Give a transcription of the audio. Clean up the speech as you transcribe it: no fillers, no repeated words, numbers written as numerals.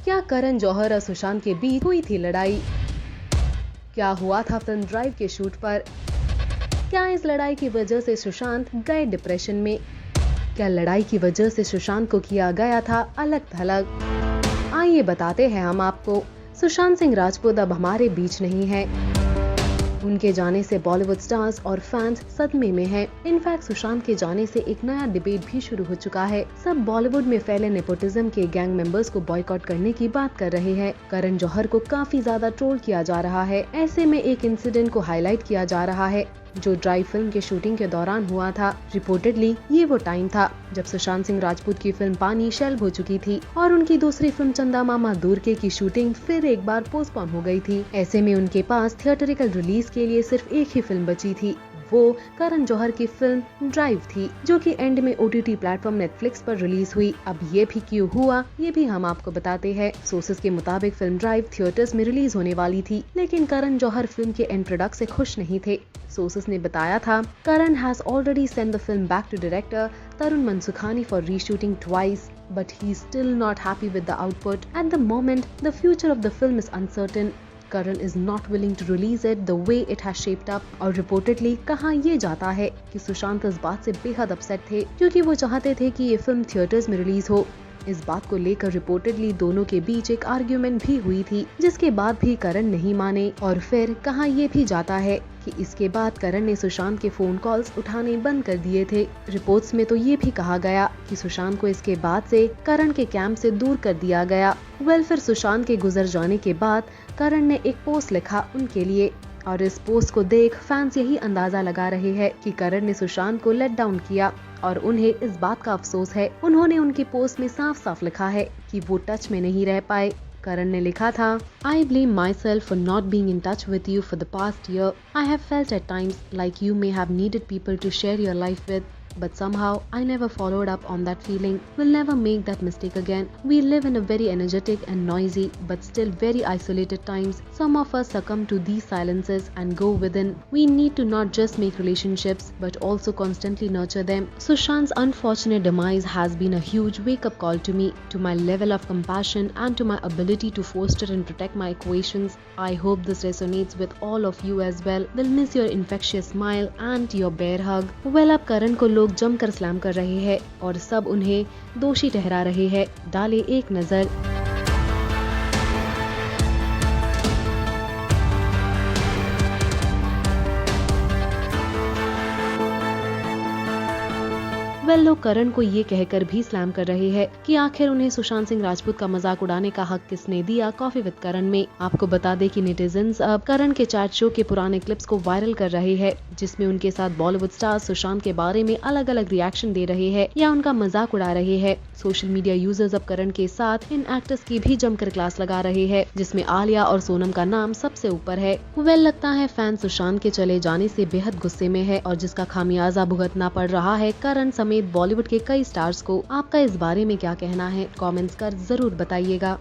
क्या करण जौहर और सुशांत के बीच हुई थी लड़ाई? क्या हुआ था फिल्म ड्राइव के शूट पर? क्या इस लड़ाई की वजह से सुशांत गए डिप्रेशन में? क्या लड़ाई की वजह से सुशांत को किया गया था अलग थलग? आइए बताते हैं हम आपको। सुशांत सिंह राजपूत अब हमारे बीच नहीं है। उनके जाने से बॉलीवुड स्टार्स और फैंस सदमे में हैं। इनफैक्ट सुशांत के जाने से एक नया डिबेट भी शुरू हो चुका है। सब बॉलीवुड में फैले नेपोटिज्म के गैंग मेंबर्स को बॉयकॉट करने की बात कर रहे हैं। करण जौहर को काफी ज्यादा ट्रोल किया जा रहा है। ऐसे में एक इंसिडेंट को हाईलाइट किया जा रहा है जो ड्राइव फिल्म के शूटिंग के दौरान हुआ था। रिपोर्टेडली ये वो टाइम था जब सुशांत सिंह राजपूत की फिल्म पानी शेल्व हो चुकी थी और उनकी दूसरी फिल्म चंदा मामा दूरके की शूटिंग फिर एक बार पोस्टपोन हो गई थी। ऐसे में उनके पास थिएटरिकल रिलीज के लिए सिर्फ एक ही फिल्म बची थी। वो करण जौहर की फिल्म ड्राइव थी जो कि एंड में OTT प्लेटफॉर्म नेटफ्लिक्स पर रिलीज हुई। अब ये भी क्यों हुआ ये भी हम आपको बताते हैं। सोर्सेज के मुताबिक फिल्म ड्राइव थिएटर्स में रिलीज होने वाली थी, लेकिन करण जौहर फिल्म के एंड प्रोडक्ट से खुश नहीं थे। सोर्सेज ने बताया था Karan has already send the film back to director Tarun Mansukhani for reshooting twice, but he's still not happy with the output. At the moment, the future of the film is uncertain. Karan is not willing to release it the way it has shaped up. और reportedly कहा ये जाता है कि सुशांत इस बात से बेहद अपसेट थे क्योंकि वो चाहते थे कि ये फिल्म थिएटर्स में रिलीज हो। इस बात को लेकर रिपोर्टेडली दोनों के बीच एक आर्ग्यूमेंट भी हुई थी, जिसके बाद भी करण नहीं माने। और फिर कहा ये भी जाता है कि इसके बाद करण ने सुशांत के फोन कॉल्स उठाने बंद कर दिए थे। रिपोर्ट्स में तो ये भी कहा गया कि सुशांत को इसके बाद से करण के कैंप से दूर कर दिया गया। फिर सुशांत के गुजर जाने के बाद करण ने एक पोस्ट लिखा उनके लिए, और इस पोस्ट को देख फैंस यही अंदाजा लगा रहे हैं कि करण ने सुशांत को लेट डाउन किया और उन्हें इस बात का अफसोस है। उन्होंने उनकी पोस्ट में साफ साफ लिखा है कि वो टच में नहीं रह पाए। करण ने लिखा था, I blame myself for not being in touch with you for the past year. I have felt at times like you may have needed people to share your life with. But somehow I never followed up on that feeling. We'll never make that mistake again. We live in a very energetic and noisy but still very isolated times. Some of us succumb to these silences and go within. We need to not just make relationships but also constantly nurture them. Sushant's unfortunate demise has been a huge wake-up call to me, to my level of compassion and to my ability to foster and protect my equations. I hope this resonates with all of you as well. We'll miss your infectious smile and your bear hug. Well, अब करण को लोग जमकर slam कर रहे हैं और सब उन्हें दोषी ठहरा रहे हैं। डाले एक नजर। लोग करण को ये कहकर भी स्लैम कर रहे हैं कि आखिर उन्हें सुशांत सिंह राजपूत का मजाक उड़ाने का हक किसने दिया कॉफी विद करण में। आपको बता दें कि नेटिजन्स अब करण के चैट शो के पुराने क्लिप्स को वायरल कर रहे हैं, जिसमें उनके साथ बॉलीवुड स्टार्स सुशांत के बारे में अलग अलग रिएक्शन दे रहे हैं या उनका मजाक उड़ा रहे हैं। सोशल मीडिया यूजर्स अब करण के साथ इन एक्टर्स की भी जमकर क्लास लगा रहे हैं, जिसमें आलिया और सोनम का नाम सबसे ऊपर है। लगता है फैन सुशांत के चले जाने से बेहद गुस्से में है और जिसका खामियाजा भुगतना पड़ रहा है करण समेत बॉलीवुड के कई स्टार्स को। आपका इस बारे में क्या कहना है? कमेंट्स कर जरूर बताइएगा।